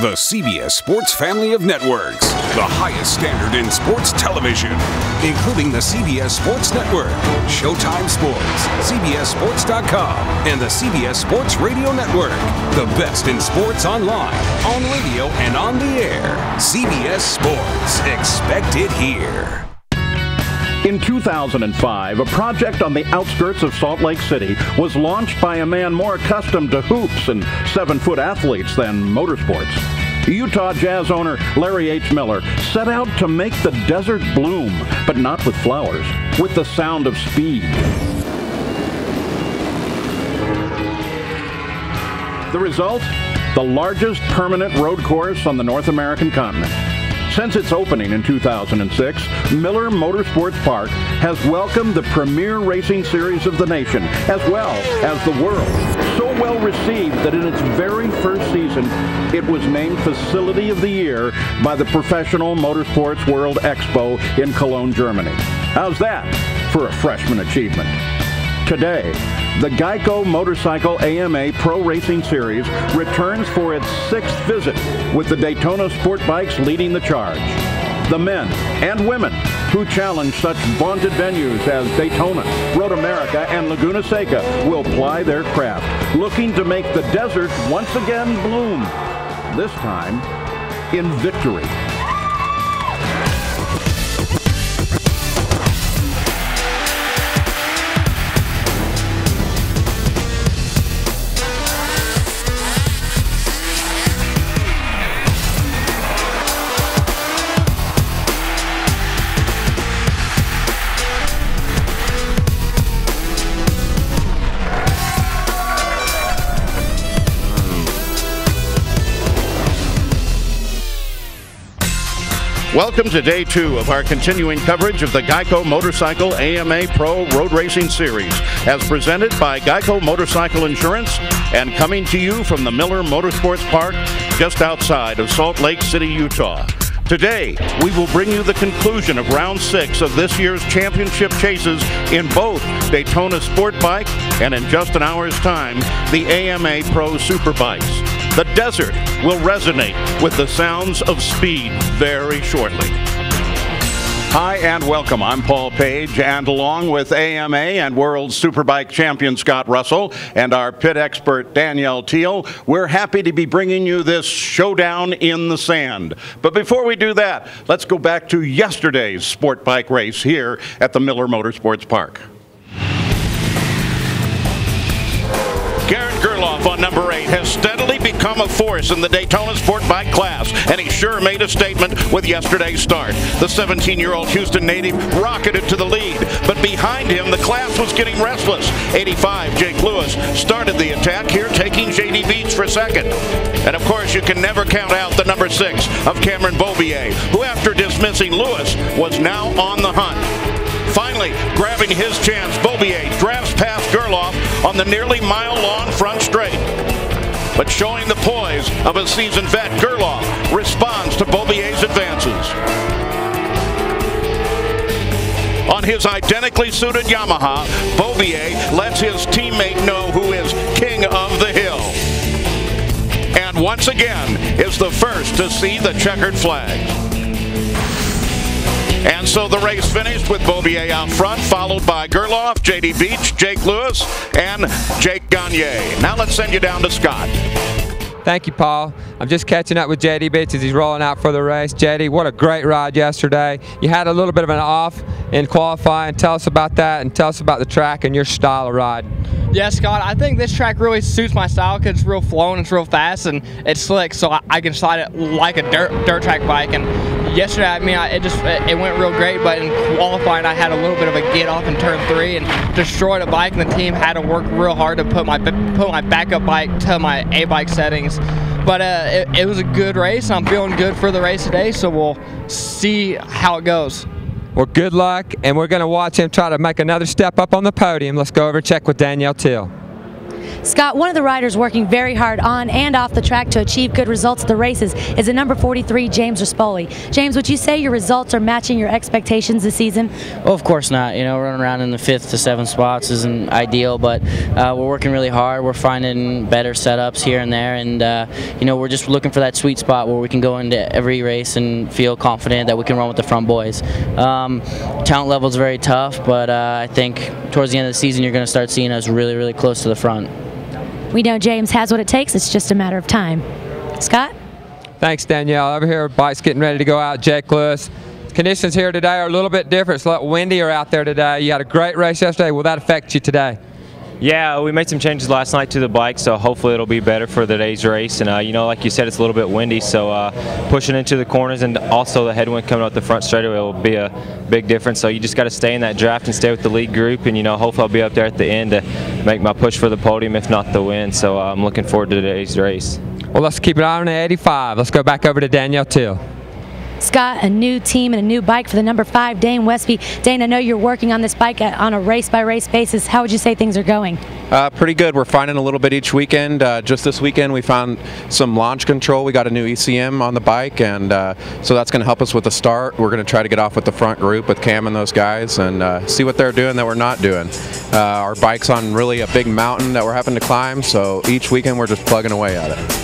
The CBS Sports family of networks, the highest standard in sports television, including the CBS Sports Network, Showtime Sports, CBSSports.com, and the CBS Sports Radio Network. The best in sports online, on radio, and on the air. CBS Sports. Expect it here. In 2005, a project on the outskirts of Salt Lake City was launched by a man more accustomed to hoops and 7-foot athletes than motorsports. Utah Jazz owner Larry H. Miller set out to make the desert bloom, but not with flowers, with the sound of speed. The result? The largest permanent road course on the North American continent. Since its opening in 2006, Miller Motorsports Park has welcomed the premier racing series of the nation, as well as the world. So well received that in its very first season, it was named Facility of the Year by the Professional Motorsports World Expo in Cologne, Germany. How's that for a freshman achievement? Today, the Geico Motorcycle AMA Pro Racing Series returns for its 6th visit, with the Daytona SportBikes leading the charge. The men and women who challenge such vaunted venues as Daytona, Road America, and Laguna Seca will ply their craft, looking to make the desert once again bloom, this time in victory. Welcome to day 2 of our continuing coverage of the Geico Motorcycle AMA Pro Road Racing Series, as presented by Geico Motorcycle Insurance and coming to you from the Miller Motorsports Park just outside of Salt Lake City, Utah. Today, we will bring you the conclusion of round 6 of this year's championship chases in both Daytona SportBike and, in just an hour's time, the AMA Pro Superbikes. The desert will resonate with the sounds of speed very shortly. Hi and welcome. I'm Paul Page, and along with AMA and World Superbike champion Scott Russell and our pit expert Danielle Teal, we're happy to be bringing you this showdown in the sand. But before we do that, let's go back to yesterday's sport bike race here at the Miller Motorsports Park. Garrett Gerloff on number 8 has steadily become a force in the Daytona SportBike class, and he sure made a statement with yesterday's start. The 17-year-old Houston native rocketed to the lead, but behind him the class was getting restless. 85 Jake Lewis started the attack here, taking JD Beach for second. And of course you can never count out the number 6 of Cameron Beaubier, who after dismissing Lewis was now on the hunt. Finally, grabbing his chance, Beaubier drafts past Gerloff on the nearly mile-long front straight. But showing the poise of a seasoned vet, Gerloff responds to Beaubier's advances. On his identically suited Yamaha, Beaubier lets his teammate know who is king of the hill. And once again is the first to see the checkered flag. And so the race finished with Beaubier out front, followed by Gerloff, JD Beach, Jake Lewis, and Jake Gagne. Now let's send you down to Scott. Thank you, Paul. I'm just catching up with JD Beach as he's rolling out for the race. JD, what a great ride yesterday. You had a little bit of an off in qualifying. Tell us about that, and tell us about the track and your style of ride. Yeah, Scott, I think this track really suits my style because it's real flowing, it's real fast, and it's slick, so I can slide it like a dirt track bike. And yesterday, I mean, it went real great, but in qualifying, I had a little bit of a get off in turn 3 and destroyed a bike, and the team had to work real hard to put my backup bike to my A-bike settings. But it was a good race. I'm feeling good for the race today, so we'll see how it goes. Well, good luck, and we're going to watch him try to make another step up on the podium. Let's go over and check with Danielle Teal. Scott, one of the riders working very hard on and off the track to achieve good results at the races is the number 43, James Rispoli. James, would you say your results are matching your expectations this season? Well, of course not. You know, running around in the 5th to 7th spots isn't ideal, but we're working really hard. We're finding better setups here and there, and you know, we're just looking for that sweet spot where we can go into every race and feel confident that we can run with the front boys. Talent level is very tough, but I think towards the end of the season you're going to start seeing us really, really close to the front. We know James has what it takes. It's just a matter of time. Scott? Thanks, Danielle. Over here, bike's getting ready to go out. Jake Lewis. Conditions here today are a little bit different. It's a lot windier out there today. You had a great race yesterday. Will that affect you today? Yeah, we made some changes last night to the bike, so hopefully it'll be better for today's race. And you know, like you said, it's a little bit windy, so pushing into the corners and also the headwind coming out the front straightaway will be a big difference. So you just got to stay in that draft and stay with the lead group, and you know, hopefully I'll be up there at the end to make my push for the podium, if not the win. So I'm looking forward to today's race. Well, let's keep it on at 85. Let's go back over to Danielle Till. Scott, a new team and a new bike for the number 5, Dane Westby. Dane, I know you're working on this bike on a race-by-race basis. How would you say things are going? Pretty good. We're finding a little bit each weekend. Just this weekend we found some launch control. We got a new ECM on the bike, and so that's going to help us with the start. We're going to try to get off with the front group with Cam and those guys and see what they're doing that we're not doing. Our bike's on really a big mountain that we're having to climb, so each weekend we're just plugging away at it.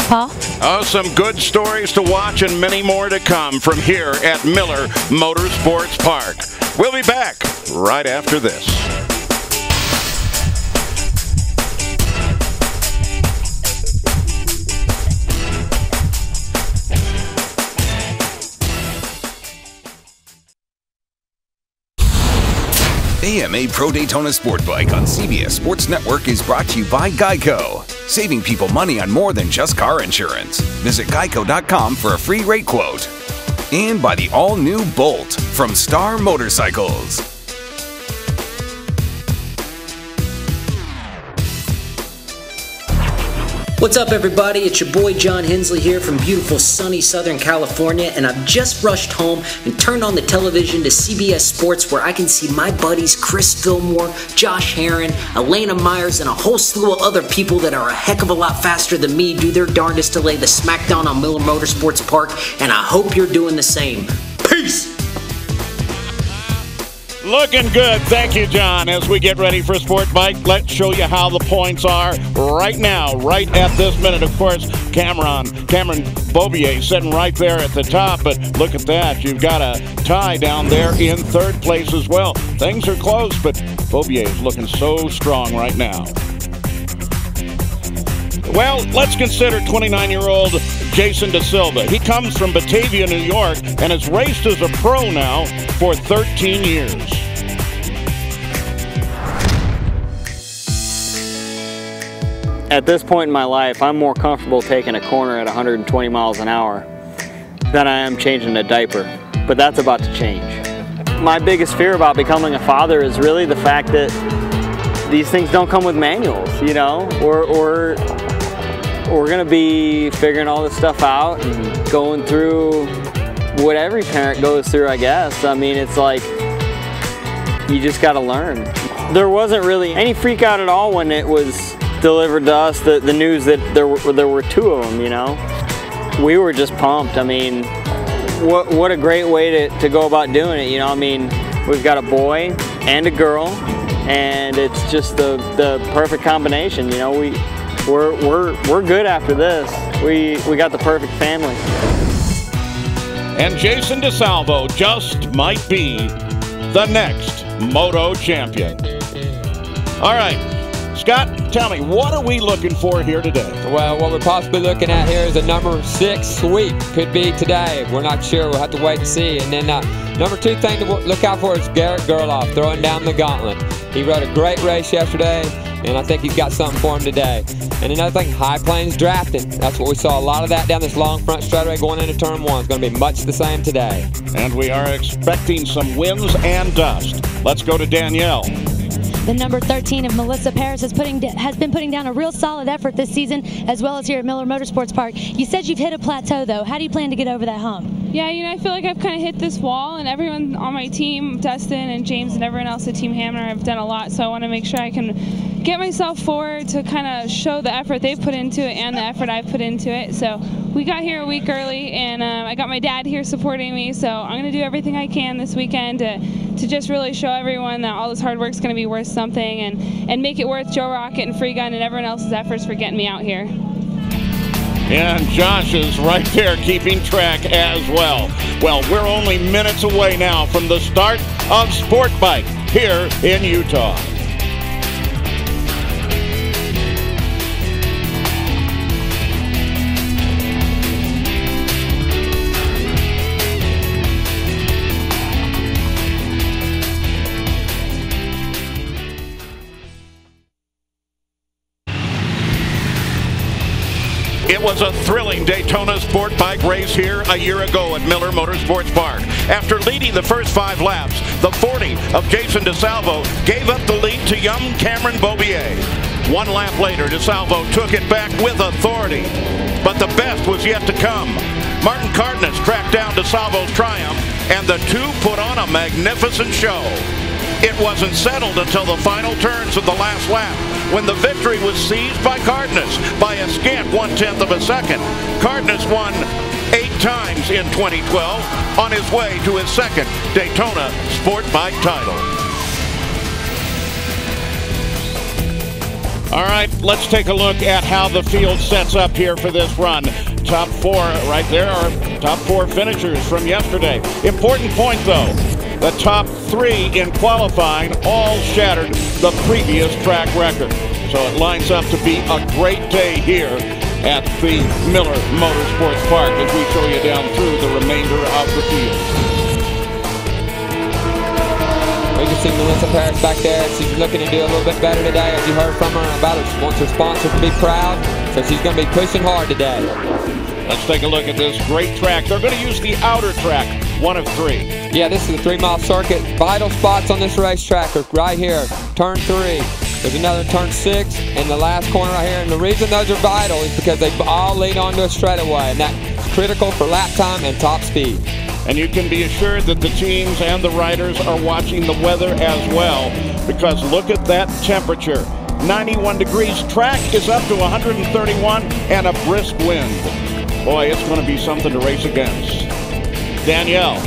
Paul? Oh, some good stories to watch and many more to come from here at Miller Motorsports Park. We'll be back right after this. AMA Pro Daytona SportBike on CBS Sports Network is brought to you by Geico. Saving people money on more than just car insurance. Visit geico.com for a free rate quote. And by the all-new Bolt from Star Motorcycles. What's up, everybody? It's your boy John Hensley here from beautiful sunny Southern California, and I've just rushed home and turned on the television to CBS Sports, where I can see my buddies Chris Fillmore, Josh Herron, Elena Myers, and a whole slew of other people that are a heck of a lot faster than me do their darndest to lay the smackdown on Miller Motorsports Park, and I hope you're doing the same. Peace! Looking good. Thank you, John. As we get ready for Sport Bike, let's show you how the points are right now, right at this minute. Of course, Cameron Beaubier sitting right there at the top, but look at that. You've got a tie down there in 3rd place as well. Things are close, but Beaubier is looking so strong right now. Well, let's consider 29-year-old Jason Da Silva. He comes from Batavia, New York, and has raced as a pro now for 13 years. At this point in my life, I'm more comfortable taking a corner at 120 miles an hour than I am changing a diaper, but that's about to change. My biggest fear about becoming a father is really the fact that these things don't come with manuals, you know? We're gonna be figuring all this stuff out and going through what every parent goes through, I guess. I mean, it's like, you just gotta learn. There wasn't really any freak out at all when it was delivered to us, the news that there were 2 of them, you know? We were just pumped. I mean, what a great way to go about doing it, you know? I mean, we've got a boy and a girl, and it's just the perfect combination, you know? We're good after this. We got the perfect family. And Jason DeSalvo just might be the next Moto champion. All right, Scott, tell me, what are we looking for here today? Well, what we're possibly looking at here is a number 6 sweep. Could be today. We're not sure. We'll have to wait and see. And then number 2 thing to look out for is Garrett Gerloff throwing down the gauntlet. He rode a great race yesterday, and I think he's got something for him today. And another thing, High Plains drafting. That's what we saw, a lot of that down this long front straightaway going into turn 1. It's going to be much the same today. And we are expecting some winds and dust. Let's go to Danielle. The number 13 of Melissa Paris has been putting down a real solid effort this season, as well as here at Miller Motorsports Park. You said you've hit a plateau, though. How do you plan to get over that hump? Yeah, you know, I feel like I've kind of hit this wall, and everyone on my team, Dustin and James and everyone else at Team Hamner, have done a lot, so I want to make sure I can get myself forward to kind of show the effort they've put into it and the effort I've put into it. So we got here a week early, and I got my dad here supporting me, so I'm going to do everything I can this weekend to just really show everyone that all this hard work is going to be worth something, and make it worth Joe Rocket and Free Gun and everyone else's efforts for getting me out here. And Josh is right there keeping track as well. Well, we're only minutes away now from the start of SportBike here in Utah. It was a thrilling Daytona SportBike race here a year ago at Miller Motorsports Park. After leading the first 5 laps, the 40 of Jason DeSalvo gave up the lead to young Cameron Beaubier. 1 lap later, DeSalvo took it back with authority. But the best was yet to come. Martin Cardenas tracked down DeSalvo's triumph, and the two put on a magnificent show. It wasn't settled until the final turns of the last lap, when the victory was seized by Cardenas by a scant 1/10 of a second. Cardenas won 8 times in 2012 on his way to his second Daytona SportBike title. All right, let's take a look at how the field sets up here for this run. Top 4 right there are top 4 finishers from yesterday. Important point though, the top 3 in qualifying all shattered the previous track record. So it lines up to be a great day here at the Miller Motorsports Park as we show you down through the remainder of the field. We can see Melissa Parrish back there. She's looking to do a little bit better today, as you heard from her about her, wants her sponsor to be proud. So she's going to be pushing hard today. Let's take a look at this great track. They're going to use the outer track, 1 of 3. Yeah, this is a 3-mile circuit. Vital spots on this racetrack are right here, turn 3. There's another turn 6 and the last corner right here. And the reason those are vital is because they all lead onto a straightaway, and that's critical for lap time and top speed. And you can be assured that the teams and the riders are watching the weather as well, because look at that temperature. 91 degrees, track is up to 131 and a brisk wind. Boy, it's going to be something to race against. Danielle.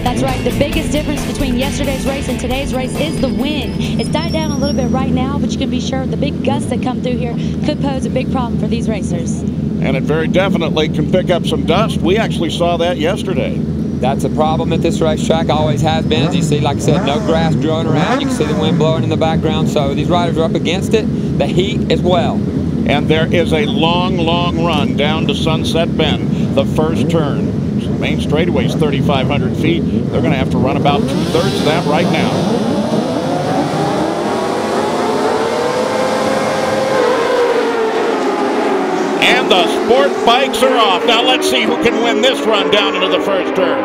That's right. The biggest difference between yesterday's race and today's race is the wind. It's died down a little bit right now, but you can be sure the big gusts that come through here could pose a big problem for these racers. And it very definitely can pick up some dust. We actually saw that yesterday. That's a problem at this racetrack, always has been. As you see, like I said, no grass growing around. You can see the wind blowing in the background, so these riders are up against it. The heat as well. And there is a long, long run down to Sunset Bend, the first turn. The main straightaway is 3,500 feet. They're going to have to run about 2/3 of that right now. And the sport bikes are off. Now let's see who can win this run down into the first turn.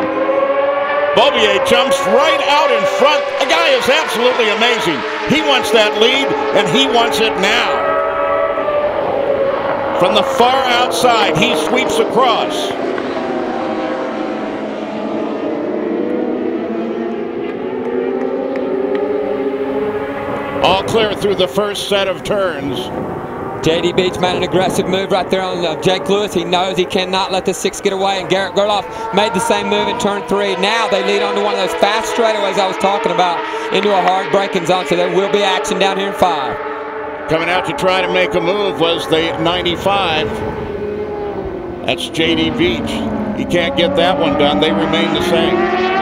Beaubier jumps right out in front. The guy is absolutely amazing. He wants that lead, and he wants it now. From the far outside, he sweeps across. All clear through the first set of turns. JD Beach made an aggressive move right there on Jake Lewis. He knows he cannot let the 6 get away, and Garrett Gerloff made the same move in turn 3. Now they lead onto one of those fast straightaways I was talking about into a hard braking zone, so there will be action down here in 5. Coming out to try to make a move was the 95. That's JD Beach. He can't get that one done. They remain the same.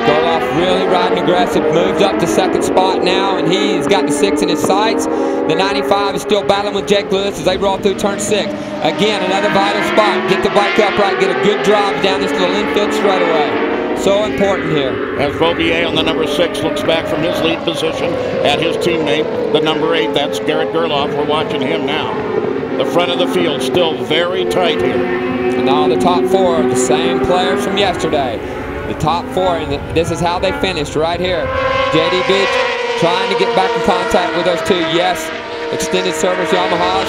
Gerloff really riding aggressive, moves up to 2nd spot now, and he's got the 6 in his sights. The 95 is still battling with Jake Lewis as they roll through turn 6. Again, another vital spot. Get the bike upright, get a good drive down this little infield straightaway. So important here. As Beaubier on the number 6 looks back from his lead position at his teammate, the number 8, that's Garrett Gerloff. We're watching him now. The front of the field still very tight here. And all the top 4 are the same players from yesterday. The top 4, and this is how they finished right here. JD Beach trying to get back in contact with those 2. Yes, extended service Yamahas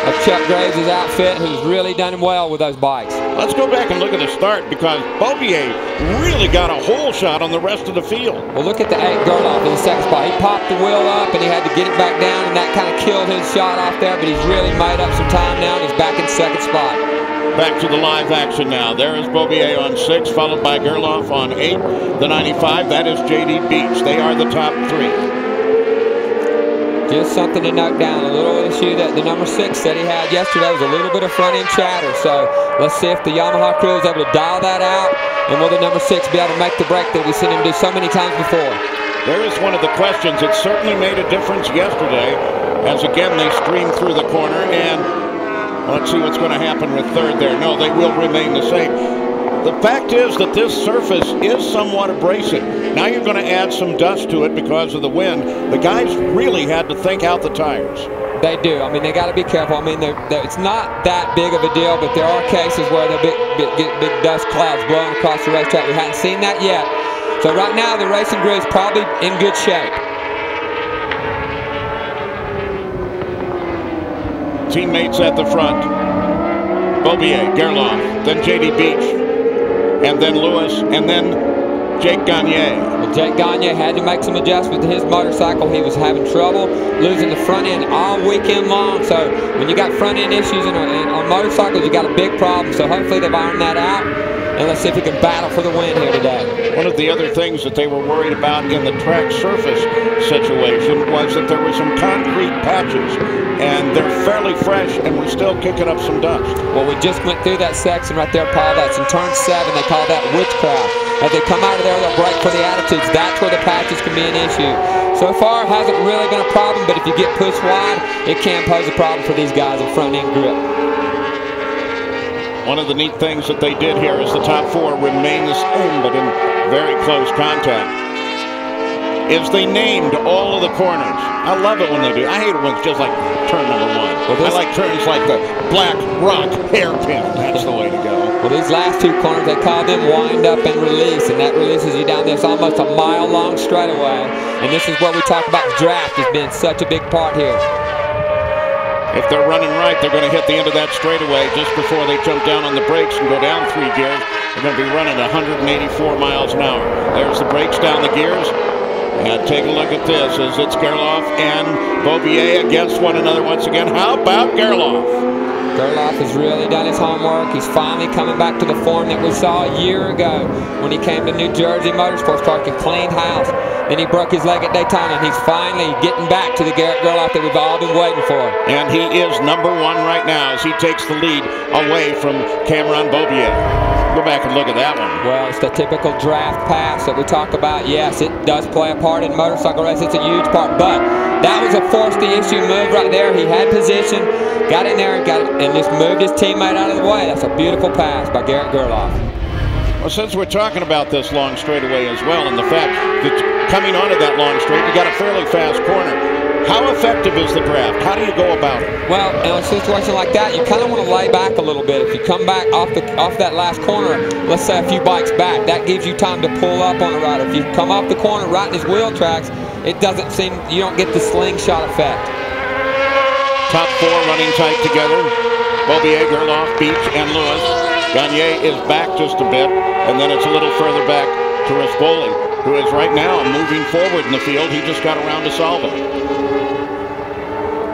of Chuck Graves' outfit, who's really done well with those bikes. Let's go back and look at the start, because Beaubier really got a hole shot on the rest of the field. Well, look at the 8 Gerloff in the second spot. He popped the wheel up, and he had to get it back down, and that kind of killed his shot off there, but he's really made up some time now, and he's back in second spot. Back to the live action now. There is Beaubier on 6, followed by Gerloff on 8. The 95, that is J.D. Beach. They are the top 3. Just something to note down. A little issue that the number 6 that he had yesterday was a little bit of front end chatter. So let's see if the Yamaha crew is able to dial that out, and will the number 6 be able to make the break that we've seen him do so many times before? There is one of the questions. It certainly made a difference yesterday, as again they streamed through the corner, and let's see what's going to happen with third there. No, they will remain the same. The fact is that this surface is somewhat abrasive. Now you're going to add some dust to it because of the wind. The guys really had to think out the tires. They do. I mean, they got to be careful. I mean, it's not that big of a deal, but there are cases where they get big dust clouds blowing across the racetrack. We haven't seen that yet. So right now, the racing crew is probably in good shape. Teammates at the front. Beaubier, Gerloff, then J.D. Beach, and then Lewis, and then Jake Gagne. Well, Jake Gagne had to make some adjustments to his motorcycle. He was having trouble losing the front end all weekend long. So when you got front end issues on motorcycles, you got a big problem. So hopefully they've ironed that out. And let's see if he can battle for the win here today. One of the other things that they were worried about in the track surface situation was that there were some concrete patches, and they're fairly fresh, and we're still kicking up some dust. Well, we just went through that section right there, Paul. That's in turn 7. They call that witchcraft. As they come out of there, they'll break for the attitudes. That's where the patches can be an issue. So far, it hasn't really been a problem, but if you get pushed wide, it can pose a problem for these guys in front end grip. One of the neat things that they did here is the top 4 remain the same, but in very close contact, is they named all of the corners. I love it when they do. I hate it when it's just like turn number 1. Well, I like turns like the Black Rock hairpin. That's the way to go. Well, these last 2 corners, they call them wind up and release, and that releases you down this almost a mile-long straightaway. And this is where we talk about draft has been such a big part here. If they're running right, they're going to hit the end of that straightaway just before they jump down on the brakes and go down 3 gears. They're going to be running 184 miles an hour. There's the brakes down the gears. And take a look at this as it's Gerloff and Beaubier against one another once again. How about Gerloff? Gerloff has really done his homework. He's finally coming back to the form that we saw a year ago when he came to New Jersey Motorsports Park and cleaned house. Then he broke his leg at Daytona, and he's finally getting back to the Garrett Gerloff that we've all been waiting for. And he is number 1 right now as he takes the lead away from Cameron Beaubier. Go back and look at that one. Well, it's the typical draft pass that we talk about. Yes, it does play a part in motorcycle race. It's a huge part, but that was a force the issue move right there. He had position, got in there, and just moved his teammate out of the way. That's a beautiful pass by Garrett Gerloff. Well, since we're talking about this long straightaway as well, and the fact that coming onto that long straight, you got a fairly fast corner. How effective is the draft? How do you go about it? Well, in a situation like that, you kind of want to lay back a little bit. If you come back off that last corner, let's say a few bikes back, that gives you time to pull up on a rider. If you come off the corner right in his wheel tracks, it doesn't seem, you don't get the slingshot effect. Top 4 running tight together. Beaubier, Gerloff, Beach, and Lewis. Gagne is back just a bit, and then it's a little further back to Rispoli, who is right now moving forward in the field. He just got around to solve it.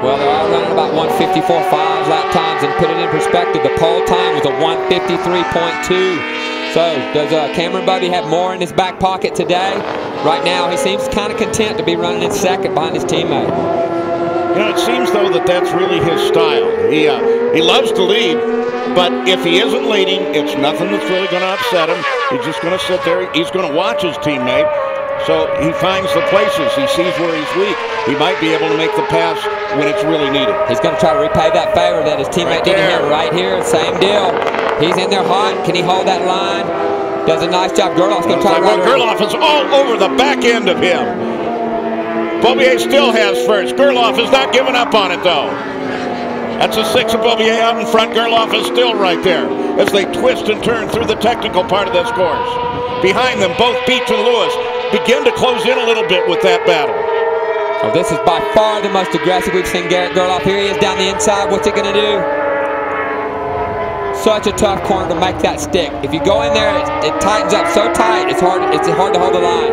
Well, they're all running about 154.5 lap times, and put it in perspective, the pole time was a 153.2. So does Cameron Beaubier have more in his back pocket today? Right now, he seems kind of content to be running in second behind his teammate. You know, it seems, though, that that's really his style. He loves to lead, but if he isn't leading, it's nothing that's really going to upset him. He's just going to sit there. He's going to watch his teammate. So he finds the places. He sees where he's weak. He might be able to make the pass when it's really needed. He's going to try to repay that favor that his teammate did here. Right here, same deal. He's in there hot. Can he hold that line? Does a nice job. Gerloff's going to try to ride around. Gerloff is all over the back end of him. Beaubier still has first. Gerloff is not giving up on it, though. That's a 6 of Beaubier out in front. Gerloff is still right there as they twist and turn through the technical part of this course. Behind them, both Beach and Lewis begin to close in a little bit with that battle. Well, this is by far the most aggressive we've seen Garrett Gerloff. Here he is down the inside. What's he going to do? such a tough corner to make that stick. If you go in there, it tightens up so tight, it's hard to hold the line.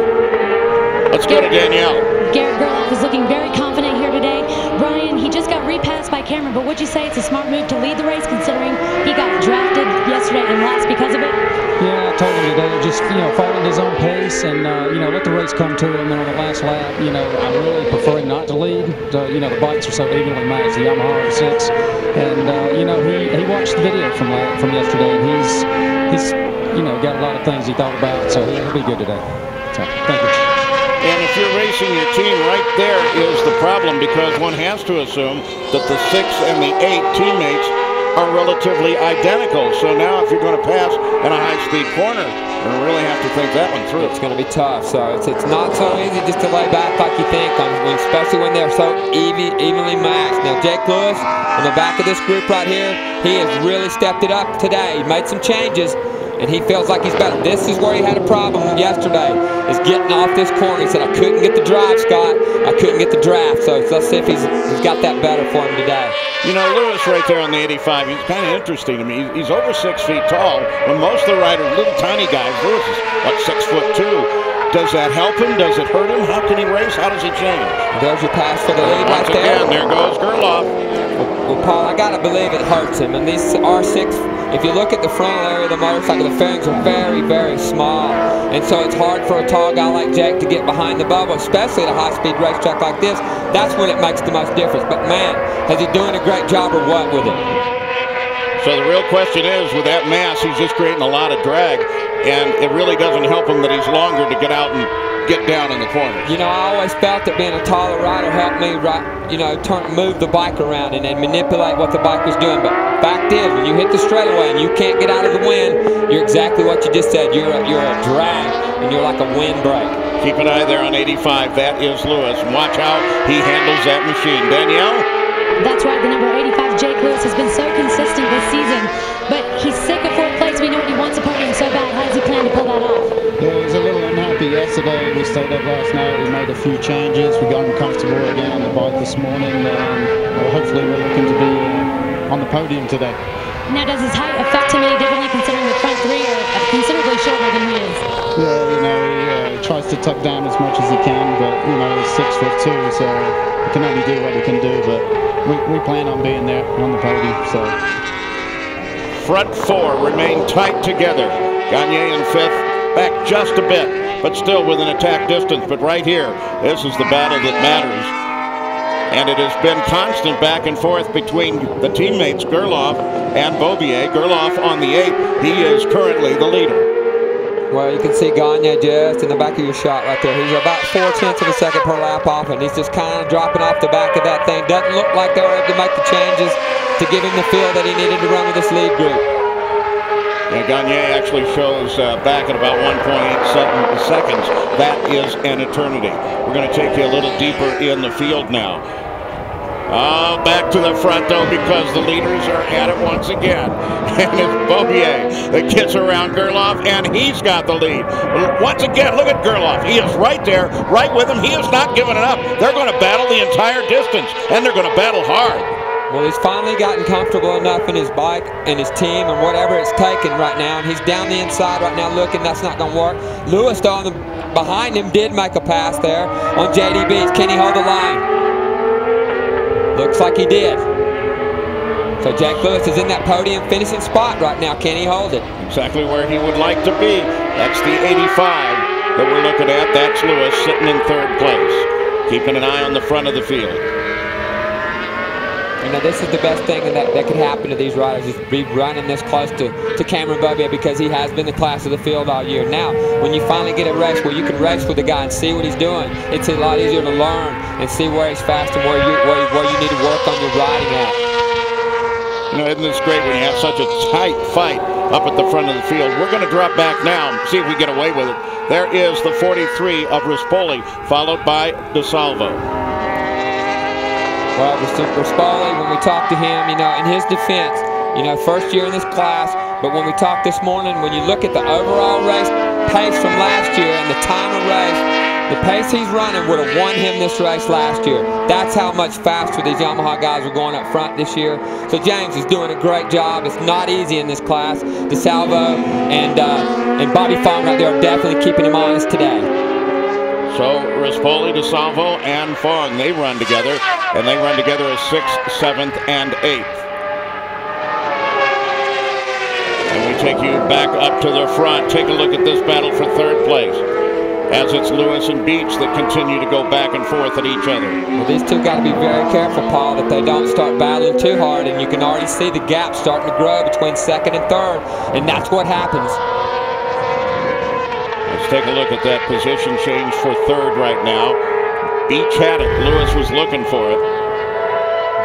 Let's go to Danielle. Garrett Gerloff is looking very confident here today. Brian, he just got repassed by Cameron, but would you say it's a smart move to lead the race considering he got drafted yesterday and last because of it? Yeah, I told him today, just, follow his own pace and, let the race come to him. And on the last lap, I really prefer him not to lead. The bikes are so evenly matched, the Yamaha R6. And, he watched the video from yesterday, and he's got a lot of things he thought about, so he'll be good today. So, thank you. And if you're racing your team, right there is the problem, because one has to assume that the 6 and the 8 teammates are relatively identical. So now if you're going to pass in a high-speed corner, you're going to really have to think that one through. It's going to be tough. So it's not so easy just to lay back like you think, especially when they're so evenly matched. Now, Jake Lewis, on the back of this group right here, he has really stepped it up today. He made some changes, and he feels like he's better. This is where he had a problem yesterday, is getting off this corner. He said, I couldn't get the drive, Scott. I couldn't get the draft. So let's see if he's got that better for him today. Lewis right there on the 85, he's kind of interesting to me. He's over 6 feet tall. When most of the riders, little tiny guys, Lewis is, 6'2". Does that help him? Does it hurt him? How can he race? How does he change? There's your pass for the lead right there. Once again, there goes Gerloff. Well, Paul, I got to believe it hurts him. And these R6, if you look at the frontal area of the motorcycle, the fairings are very, very small. And so it's hard for a tall guy like Jake to get behind the bubble, especially at a high-speed racetrack like this. That's when it makes the most difference. But, man, is he doing a great job or what with it? So the real question is, with that mass, he's just creating a lot of drag. And it really doesn't help him that he's longer to get out and get down in the corners. I always felt that being a taller rider helped me, move the bike around and manipulate what the bike was doing. But fact is, when you hit the straightaway and you can't get out of the wind, you're exactly what you just said. You're a drag, and you're like a windbreak. Keep an eye there on 85. That is Lewis. And watch how he handles that machine. Danielle? That's right. The number 85, Jake Lewis, has been so consistent this season. But he's sick of fourth place. We know he wants a podium so bad. How does he plan to pull that off? Yeah, he was a little unhappy yesterday. We stayed up last night. We made a few changes. We got him comfortable again on the bike this morning. Hopefully we're looking to be on the podium today. Now, does his height affect him any differently, considering the front three are considerably shorter than he is? Yeah, he tries to tuck down as much as he can, but, he's 6'2", so he can only do what he can do. But we plan on being there on the podium. So front 4 remain tight together. Gagne in 5th, back just a bit, but still within attack distance. But right here, this is the battle that matters. And it has been constant back and forth between the teammates, Gerloff and Beaubier. Gerloff on the 8. He is currently the leader. Well, you can see Gagne just in the back of your shot right there. He's about 0.4 of a second per lap off, and he's just kind of dropping off the back of that thing. Doesn't look like they were able to make the changes to give him the feel that he needed to run with this lead group. Yeah, Gagne actually shows back at about 1.8 seconds. That is an eternity. We're going to take you a little deeper in the field now. Oh, back to the front, though, because the leaders are at it once again. And it's Beaubier that gets around Gerloff, and he's got the lead. Once again, look at Gerloff. He is right there, right with him. He is not giving it up. They're going to battle the entire distance, and they're going to battle hard. Well, he's finally gotten comfortable enough in his bike and his team and whatever it's taken right now, and he's down the inside right now looking. That's not going to work. Lewis, though, behind him did make a pass there on JDB. Can he hold the line? Looks like he did. So Jake Lewis is in that podium finishing spot right now. Can he hold it? Exactly where he would like to be. That's the 85 that we're looking at. That's Lewis sitting in 3rd place. Keeping an eye on the front of the field. This is the best thing that could happen to these riders, is be running this close to Cameron Beaubier, because he has been the class of the field all year. Now, when you finally get a race where you can race with the guy and see what he's doing, it's a lot easier to learn and see where he's fast and where you need to work on your riding at. Isn't this great when you have such a tight fight up at the front of the field? We're going to drop back now and see if we get away with it. There is the 43 of Rispoli, followed by DeSalvo. Well, Rispoli, when we talked to him, in his defense, first year in this class, but when we talked this morning, when you look at the overall race pace from last year and the time of race, The pace he's running would have won him this race last year. That's how much faster these Yamaha guys are going up front this year. So James is doing a great job. It's not easy in this class. DeSalvo and Bobby Fong right there are definitely keeping him honest today. So Rispoli, DeSalvo, and Fong, they run together, and they run together as 6th, 7th, and 8th. And we take you back up to the front. Take a look at this battle for 3rd place, as it's Lewis and Beach that continue to go back and forth at each other. Well, these two got to be very careful, Paul, that they don't start battling too hard, and you can already see the gap starting to grow between 2nd and 3rd, and that's what happens. Let's take a look at that position change for 3rd right now. Beach had it. Lewis was looking for it.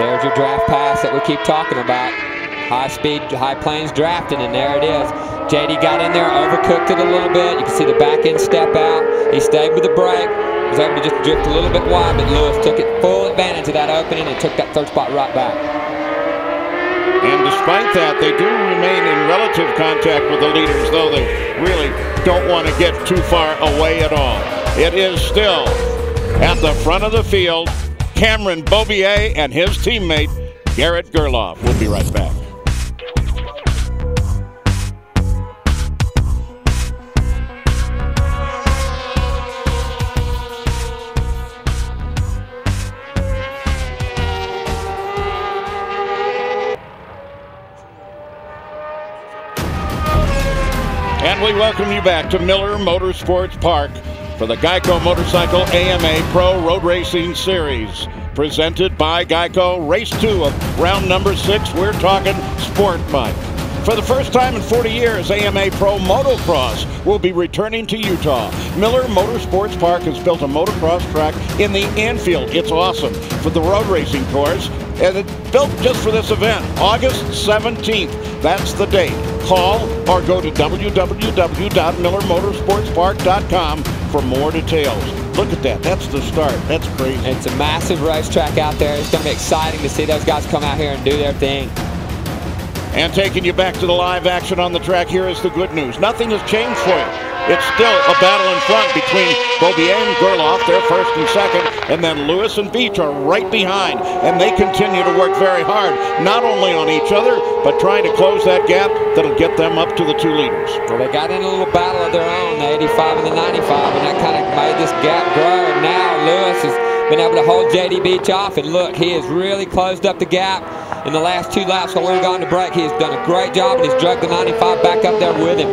There's your draft pass that we keep talking about. High speed, high planes drafting, and there it is. JD got in there, overcooked it a little bit. You can see the back end step out. He stayed with the brake. Was able to just drift a little bit wide, but Lewis took it full advantage of that opening and took that 3rd spot right back. And despite that, they do remain in relative contact with the leaders, though they really don't want to get too far away at all. It is still at the front of the field, Cameron Beaubier and his teammate, Garrett Gerloff. We'll be right back. And we welcome you back to Miller Motorsports Park for the Geico Motorcycle AMA Pro Road Racing Series, presented by Geico. Race 2 of round number 6, we're talking sport bike. For the first time in 40 years, AMA Pro Motocross will be returning to Utah. Miller Motorsports Park has built a motocross track in the infield. It's awesome for the road racing course, and it's built just for this event. August 17th, that's the date. Call or go to www.millermotorsportspark.com for more details. Look at that. That's the start. That's crazy. It's a massive racetrack out there. It's going to be exciting to see those guys come out here and do their thing. And taking you back to the live action on the track, here is the good news. Nothing has changed for you. It's still a battle in front between Beaubier and Gerloff. They're 1st and 2nd, and then Lewis and Beach are right behind, and they continue to work very hard, not only on each other, but trying to close that gap that'll get them up to the 2 leaders. Well, they got in a little battle of their own, the 85 and the 95, and that kind of made this gap grow, and now Lewis has been able to hold JD Beach off, and look, he has really closed up the gap. In the last 2 laps when we've gone to break, he has done a great job, and he's dragged the 95 back up there with him.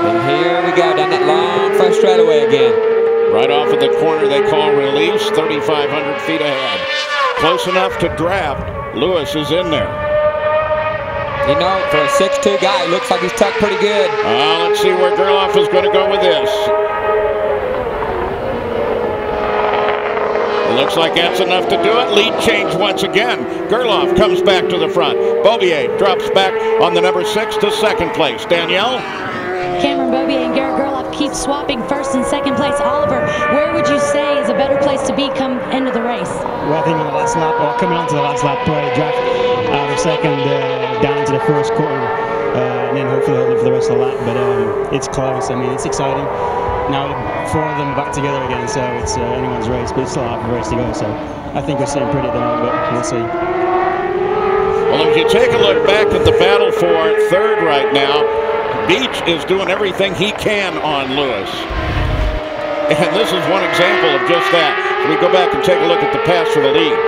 And here we go, down that long front straightaway again. Right off of the corner they call release, 3,500 feet ahead. Close enough to draft. Lewis is in there. You know, for a 6'2" guy, it looks like he's tucked pretty good. Let's see where Gerloff is going to go with this. It looks like that's enough to do it. Lead change once again. Gerloff comes back to the front. Beaubier drops back on the number 6 to 2nd place. Danielle? Cameron Beaubier and Garrett Gerloff keep swapping 1st and 2nd place. Oliver, where would you say is a better place to be come into the race? Well, I think on the last lap, or coming onto the last lap, probably draft out of 2nd down into the 1st corner, and then hopefully hold it for the rest of the lap. But it's close. I mean, it's exciting. Now 4 of them back together again, so it's anyone's race, but it's still half a race to go. So I think we're sitting pretty at the moment, but we'll see. Well, if you take a look back at the battle for 3rd right now, Beach is doing everything he can on Lewis. And this is one example of just that. So we go back and take a look at the pass for the lead.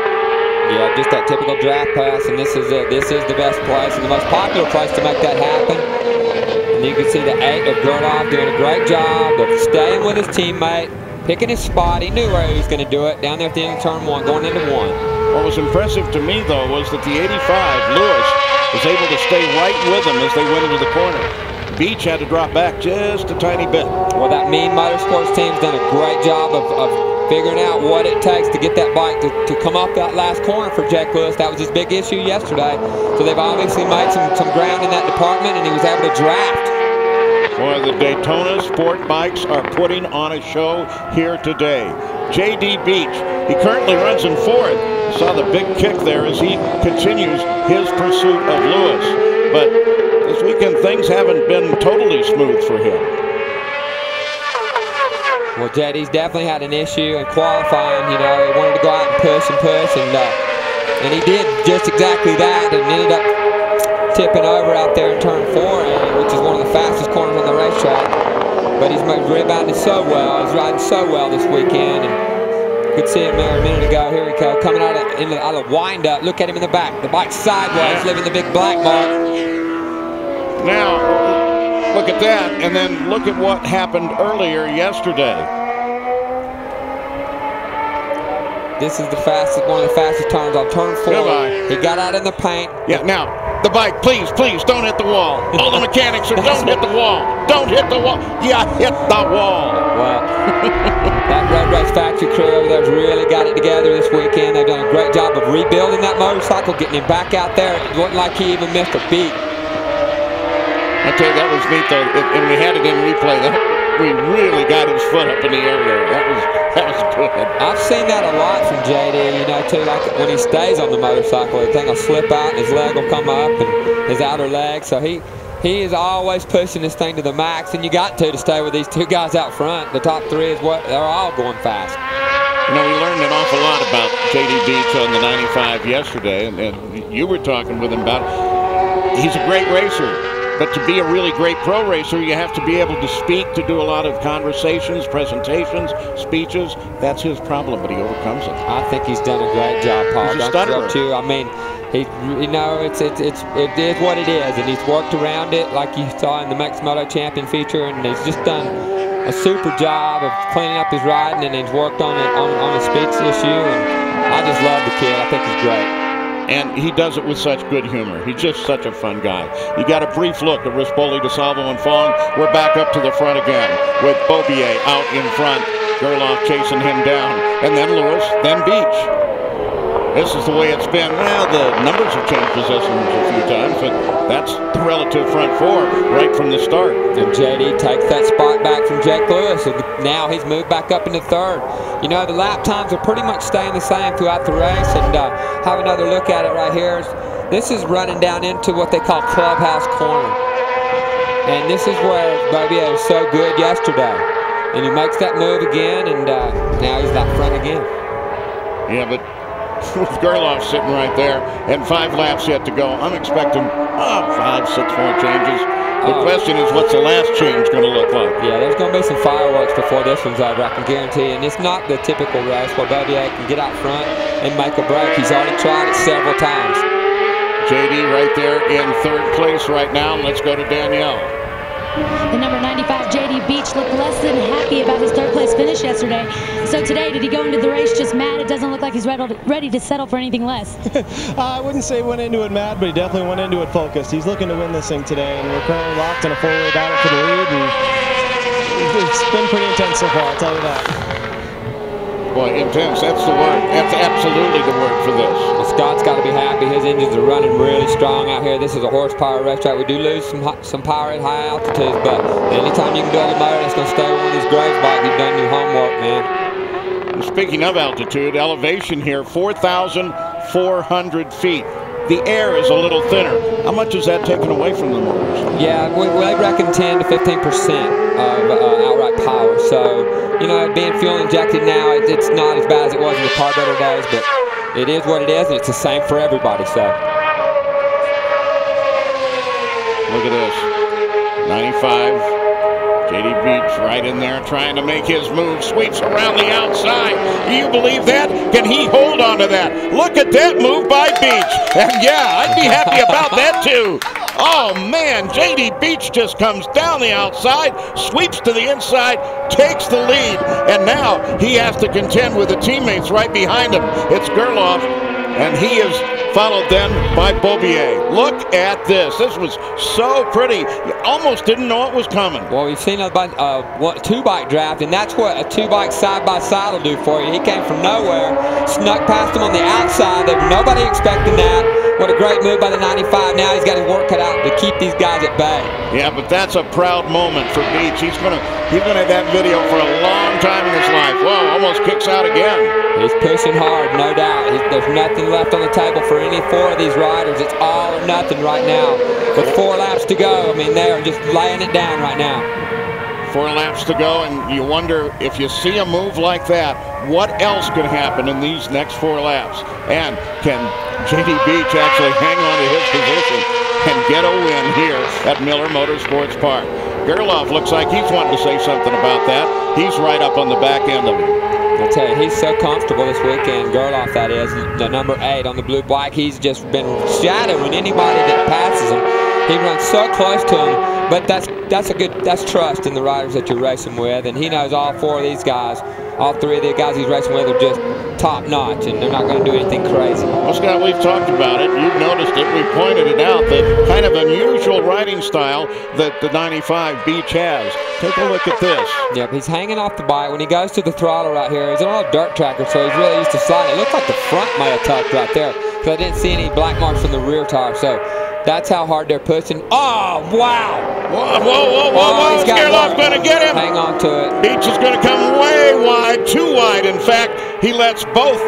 Yeah, just that typical draft pass, and this is it. This is the best place and the most popular place to make that happen. And you can see the 8 of Gerloff doing a great job of staying with his teammate, picking his spot. He knew where he was going to do it down there at the end of turn 1, going into 1. What was impressive to me, though, was that the 85, Lewis, was able to stay right with him as they went into the corner. Beach had to drop back just a tiny bit. Well, that Mean Motorsports team's done a great job of figuring out what it takes to get that bike to come off that last corner for Jack Lewis. That was his big issue yesterday. So they've obviously made some ground in that department, and he was able to draft. Boy, the Daytona SportBikes are putting on a show here today. JD Beach, he currently runs in 4th. Saw the big kick there as he continues his pursuit of Lewis. But this weekend, things haven't been totally smooth for him. Well, JD's definitely had an issue in qualifying. You know, he wanted to go out and push, and he did just exactly that, and ended up tipping over out there in turn 4, which is one of the fastest corners on the racetrack. But he's rebounded so well. He's riding so well this weekend. And could see him there a minute ago. Here we go, coming out of wind-up. Look at him in the back. The bike's sideways, leaving the big black mark. Now, look at that, and then look at what happened earlier yesterday. This is one of the fastest turns on turn 4. Goodbye. He got out in the paint. Yeah, now, the bike, please, don't hit the wall. All the mechanics are, don't hit the wall. Don't hit the wall. Yeah, hit the wall. Well, that Road Race Factory crew over there's really got it together this weekend. They've done a great job of rebuilding that motorcycle, getting him back out there. It wasn't like he even missed a beat. I tell you, that was neat, though, and we had it in replay. We really got his foot up in the air there. That was good. I've seen that a lot from JD, you know, too, like when he stays on the motorcycle, the thing will slip out and his leg will come up, and his outer leg. So he is always pushing this thing to the max, and you got to stay with these two guys out front. The top 3 is what they're all going fast. You know, we learned an awful lot about JD Beach on the 95 yesterday, and you were talking with him about it. He's a great racer. But to be a really great pro racer, you have to be able to speak, to do a lot of conversations, presentations, speeches. That's his problem, but he overcomes it. I think he's done a great job, Paul. He's a stutterer. Too. I mean, it is what it is, and he's worked around it like you saw in the Mex Moto Champion feature, and he's just done a super job of cleaning up his riding, and he's worked on his speech issue, and I just love the kid. I think he's great. And he does it with such good humor. He's just such a fun guy. You got a brief look at Rispoli, DeSalvo, and Fong. We're back up to the front again with Beaubier out in front. Gerloff chasing him down. And then Lewis, then Beach. This is the way it's been. Well, the numbers have changed positions a few times, but that's the relative front 4 right from the start. And JD takes that spot back from Jake Lewis, and now he's moved back up into 3rd. You know, the lap times are pretty much staying the same throughout the race, and have another look at it right here. This is running down into what they call Clubhouse Corner. And this is where Beaubier was so good yesterday. And he makes that move again, and now he's out front again. Yeah, but with Gerloff sitting right there, and 5 laps yet to go, I'm expecting 5, 6 more changes. The question is, what's the last change going to look like? Yeah, there's going to be some fireworks before this one's over, I can guarantee. And it's not the typical race where Beaubier can get out front and make a break. He's already tried it several times. JD right there in 3rd place right now. Let's go to Danielle. The number 95 JD Beach looked less than happy about his 3rd place finish yesterday. So today, did he go into the race just mad? It doesn't look like he's ready to settle for anything less. I wouldn't say went into it mad, but he definitely went into it focused. He's looking to win this thing today, and we're currently locked in a 4-way battle for the lead, and it's been pretty intense so far, I'll tell you that. Boy, intense, that's the word. That's absolutely the word for this. Well, Scott's got to be happy. His engines are running really strong out here. This is a horsepower racetrack. We do lose some power at high altitudes, but anytime you can build a motor that's going to stay on one of these Graves bikes, you've done your homework, man. Speaking of altitude, elevation here, 4,400 feet. The air is a little thinner. How much is that taken away from the motors? Yeah, we reckon 10 to 15% of outright power. So, you know, being fuel injected now, it's not as bad as it was in the carburetor days, but it is what it is, and it's the same for everybody. So, look at this, 95. JD Beach right in there trying to make his move. Sweeps around the outside. Do you believe that? Can he hold on to that? Look at that move by Beach. And yeah, I'd be happy about that too. Oh man, JD Beach just comes down the outside, sweeps to the inside, takes the lead, and now he has to contend with the teammates right behind him. It's Gerloff, and he is followed then by Beaubier. Look at this. This was so pretty. You almost didn't know it was coming. Well, we've seen a 2-bike draft, and that's what a 2-bike side-by-side will do for you. He came from nowhere, snuck past him on the outside. There was nobody expecting that. What a great move by the 95. Now he's got his work cut out to keep these guys at bay. Yeah, but that's a proud moment for Beach. He's gonna have that video for a long time in his life. Whoa, almost kicks out again. He's pushing hard, no doubt. There's nothing left on the table for any 4 of these riders. It's all or nothing right now. With 4 laps to go, I mean, they are just laying it down right now. 4 laps to go, and you wonder if you see a move like that, what else could happen in these next 4 laps? And can J.D. Beach actually hang on to his position and get a win here at Miller Motorsports Park? Gerloff looks like he's wanting to say something about that. He's right up on the back end of it. I tell you, he's so comfortable this weekend. Gerloff, that is, the number 8 on the blue bike. He's just been shadowing anybody that passes him. He runs so close to him, but that's trust in the riders that you're racing with, and he knows all 4 of these guys, all 3 of the guys he's racing with are just top notch, and they're not going to do anything crazy. Well, Scott, we've talked about it. You've noticed it. We've pointed it out, the kind of unusual riding style that the 95 Beach has. Take a look at this. Yep, he's hanging off the bike. When he goes to the throttle right here, he's on a dirt tracker, so he's really used to sliding. It looks like the front may have tucked right there, because I didn't see any black marks from the rear tire, so that's how hard they're pushing. Oh, wow! Whoa, whoa, whoa, whoa! Gerloff's going to get him! Hang on to it. Beach is going to come way wide, too wide. In fact, he lets both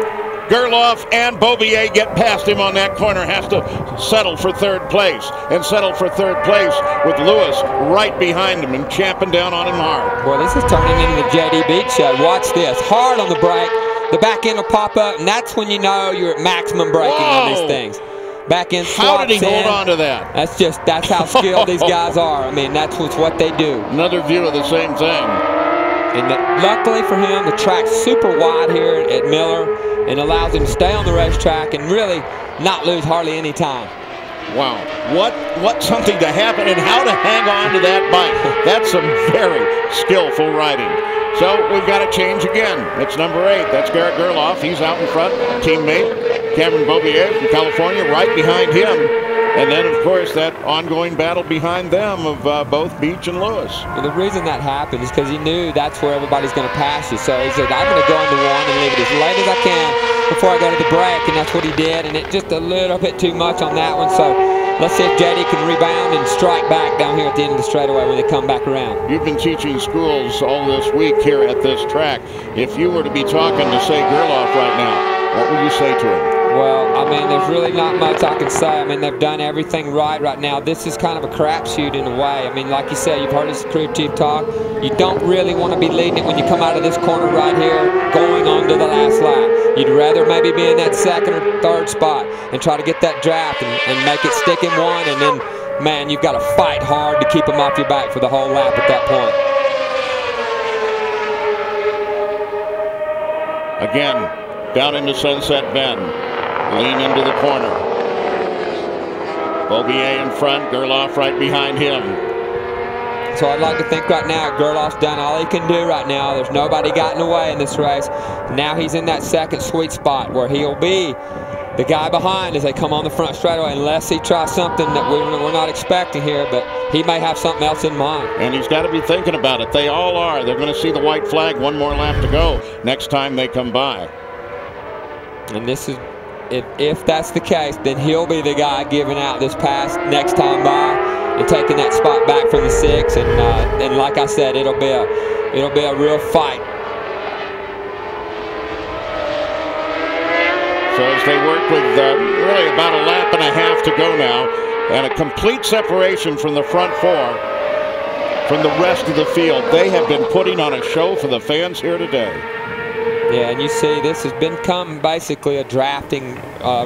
Gerloff and Beaubier get past him on that corner. Has to settle for 3rd place, and settle for 3rd place with Lewis right behind him and champing down on him hard. Well, this is turning into the J.D. Beach show. Watch this. Hard on the brake. The back end will pop up, and that's when you know you're at maximum braking on these things. Back end swaps. How did he hold on to that? That's how skilled these guys are. I mean, that's what they do. Another view of the same thing. And luckily for him, the track's super wide here at Miller and allows him to stay on the racetrack and really not lose hardly any time. Wow, what something to happen, and how to hang on to that bike. That's some very skillful riding. So we've got to change again. It's number 8. That's Garrett Gerloff. He's out in front. Teammate Cameron Beaubier from California right behind him. And then, of course, that ongoing battle behind them of both Beach and Lewis. Well, the reason that happened is because he knew that's where everybody's going to pass you. So he said, I'm going to go into 1 and leave it as late as I can before I go to the break. And that's what he did. And it just a little bit too much on that one. So let's see if JD can rebound and strike back down here at the end of the straightaway when they come back around. You've been teaching schools all this week here at this track. If you were to be talking to, say, Gerloff right now, what would you say to him? Well, I mean, there's really not much I can say. I mean, they've done everything right now. This is kind of a crapshoot in a way. I mean, like you said, you've heard his crew chief talk. You don't really want to be leading it when you come out of this corner right here, going on to the last lap. You'd rather maybe be in that 2nd or 3rd spot and try to get that draft and make it stick in 1, and then, man, you've got to fight hard to keep them off your back for the whole lap at that point. Again, down into Sunset Bend. Lean into the corner. Beaubier in front, Gerloff right behind him. So I'd like to think right now Gerloff's done all he can do right now. There's nobody got in the way in this race. Now he's in that 2nd sweet spot where he'll be the guy behind as they come on the front straightaway, unless he tries something that we're not expecting here, but he may have something else in mind. And he's got to be thinking about it. They all are. They're going to see the white flag, 1 more lap to go next time they come by. And this is, if that's the case, then he'll be the guy giving out this pass next time by and taking that spot back from the 6. And like I said, it'll be a real fight. So as they work with really about a lap and a half to go now, and a complete separation from the front 4 from the rest of the field, they have been putting on a show for the fans here today. Yeah, and you see this has become basically a drafting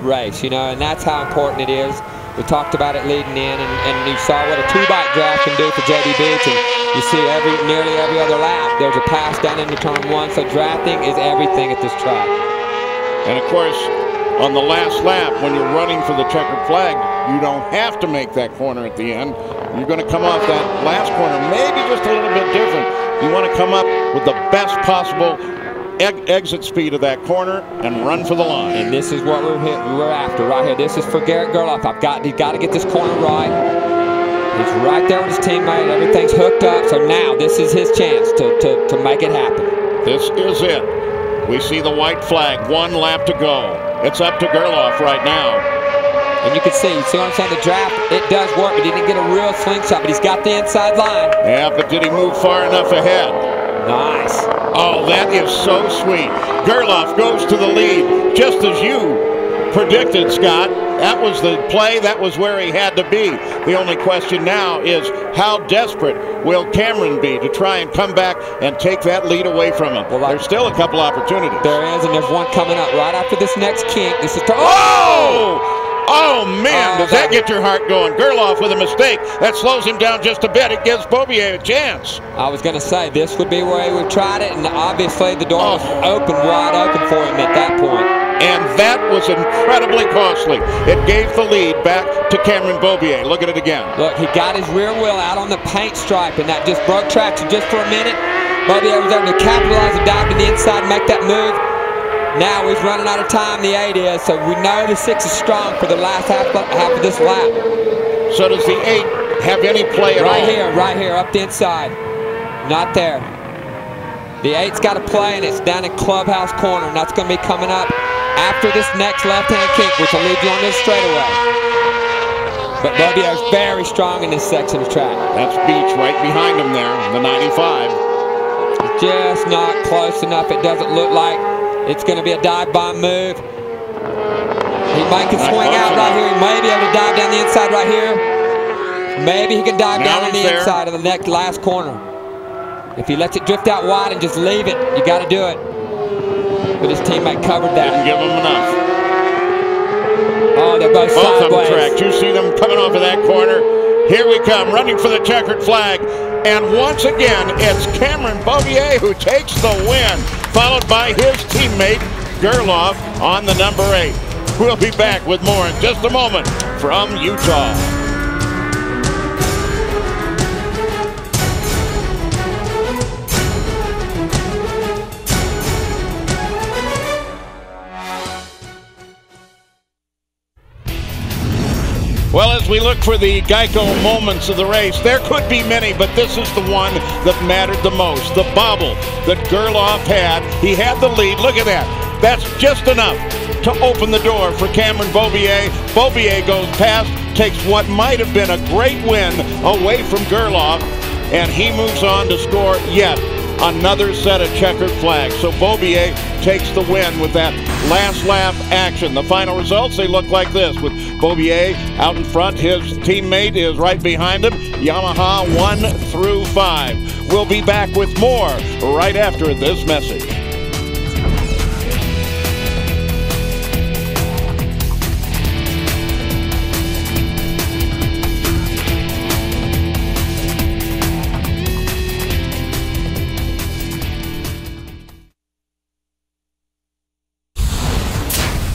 race, you know, and that's how important it is. We talked about it leading in, and you saw what a 2-bike draft can do for J.D. Beach, and you see nearly every other lap there's a pass down into turn 1, so drafting is everything at this track. And of course, on the last lap, when you're running for the checkered flag, you don't have to make that corner at the end. You're going to come off that last corner maybe just a little bit different. You want to come up with the best possible exit speed of that corner and run for the line. And this is what we're after right here. This is for Garrett Gerloff. He's got to get this corner right. He's right there with his teammate. Everything's hooked up. So now this is his chance to make it happen. This is it. We see the white flag. 1 lap to go. It's up to Gerloff right now. And you can see what I'm saying? The draft, it does work, but he didn't get a real slingshot, but he's got the inside line. Yeah, but did he move far enough ahead? Nice. Oh, that is so sweet. Gerloff goes to the lead, just as you predicted, Scott. That was the play. That was where he had to be. The only question now is how desperate will Cameron be to try and come back and take that lead away from him? Well, there's still a couple opportunities. There is, and there's one coming up right after this next kink. This is Oh, man, does that get your heart going? Gerloff with a mistake. That slows him down just a bit. It gives Beaubier a chance. I was going to say, this would be where he would have tried it, and obviously the door was open, wide open for him at that point. And that was incredibly costly. It gave the lead back to Cameron Beaubier. Look at it again. Look, he got his rear wheel out on the paint stripe, and that just broke traction just for a minute. Beaubier was able to capitalize and dive to the inside and make that move. Now he's running out of time, the 8 is, so we know the 6 is strong for the last half of this lap. So does the 8 have any play at all? Right here, up the inside. Not there. The 8's got to play, and it's down in Clubhouse Corner, and that's going to be coming up after this next left-hand kink, which will lead you on this straightaway. But Beaubier is very strong in this section of track. That's Beach right behind him there, the 95. Just not close enough. It doesn't look like it's going to be a dive-bomb move. He might can swing out right here. He may be able to dive down the inside right here. Maybe he can dive down on the inside of the last corner. If he lets it drift out wide and just leave it, you got to do it. But his teammate covered that. Didn't give him enough. Oh, they're both sideways. Both of them tracked. You see them coming off of that corner. Here we come, running for the checkered flag. And once again, it's Cameron Beaubier who takes the win, followed by his teammate, Gerloff, on the number 8. We'll be back with more in just a moment from Utah. Well, as we look for the Geico moments of the race, there could be many, but this is the one that mattered the most. The bobble that Gerloff had. He had the lead. Look at that. That's just enough to open the door for Cameron Beaubier. Beaubier goes past, takes what might have been a great win away from Gerloff, and he moves on to score yet another set of checkered flags. So Beaubier takes the win with that last lap action. The final results, they look like this, with Beaubier out in front. His teammate is right behind him. Yamaha 1 through 5. We'll be back with more right after this message.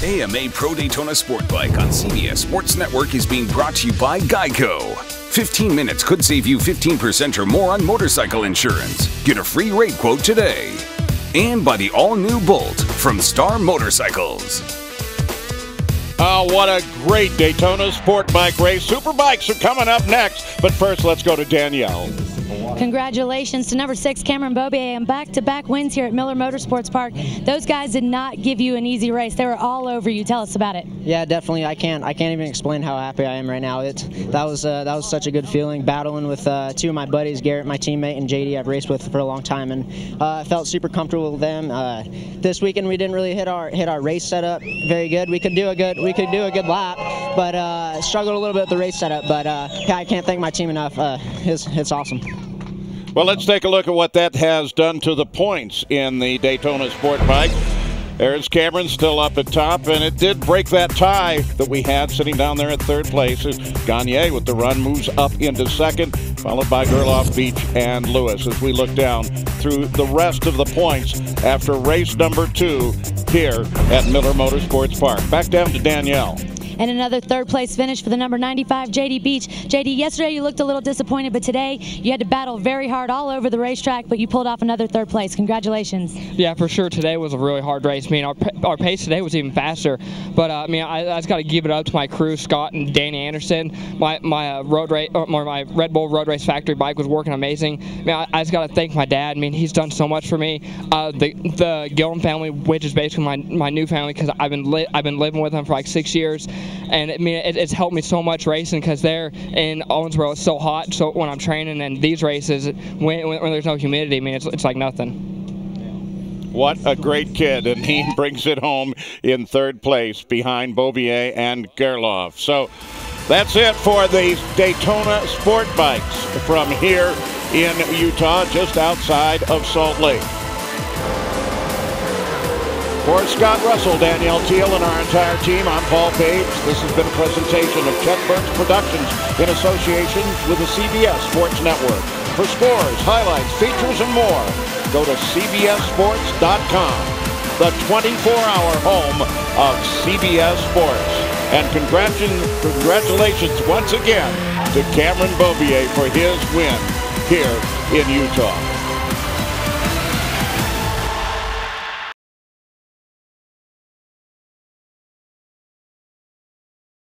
AMA Pro Daytona SportBike on CBS Sports Network is being brought to you by Geico. 15 minutes could save you 15% or more on motorcycle insurance. Get a free rate quote today. And by the all-new Bolt from Star Motorcycles. Oh, what a great Daytona SportBike race. Superbikes are coming up next, but first let's go to Danielle. Congratulations to number 6, Cameron Beaubier, and back-to-back wins here at Miller Motorsports Park. Those guys did not give you an easy race. They were all over you. Tell us about it. Yeah, definitely. I can't even explain how happy I am right now. That was such a good feeling, battling with 2 of my buddies, Garrett, my teammate, and JD, I've raced with for a long time, and I felt super comfortable with them. This weekend we didn't really hit our race setup very good. We could do a good lap, but struggled a little bit with the race setup. But yeah, I can't thank my team enough. It's awesome. Well, let's take a look at what that has done to the points in the Daytona SportBike. There's Cameron still up at top, and it did break that tie that we had sitting down there at 3rd place. Gagne with the run moves up into 2nd, followed by Gerloff, Beach, and Lewis as we look down through the rest of the points after race number 2 here at Miller Motorsports Park. Back down to Danielle. And another 3rd place finish for the number 95, JD Beach. JD, yesterday you looked a little disappointed, but today you had to battle very hard all over the racetrack, but you pulled off another 3rd place. Congratulations. Yeah, for sure. Today was a really hard race. I mean, our pace today was even faster. But I mean, I just got to give it up to my crew, Scott and Danny Anderson. My Red Bull Road Race Factory bike was working amazing. I mean, I just got to thank my dad. I mean, he's done so much for me. The Gillum family, which is basically my new family, because I've been living with them for like 6 years. And I mean, it's helped me so much racing, because there in Owensboro it's so hot. So when I'm training, and these races, when there's no humidity, I mean, it's like nothing. What a great kid, and he brings it home in third place behind Beaubier and Gerloff. So that's it for the Daytona SportBikes from here in Utah, just outside of Salt Lake. For Scott Russell, Danielle Teal, and our entire team, I'm Paul Page. This has been a presentation of Chet Burns Productions in association with the CBS Sports Network. For scores, highlights, features, and more, go to cbssports.com, the 24-hour home of CBS Sports. And congratulations once again to Cameron Beaubier for his win here in Utah.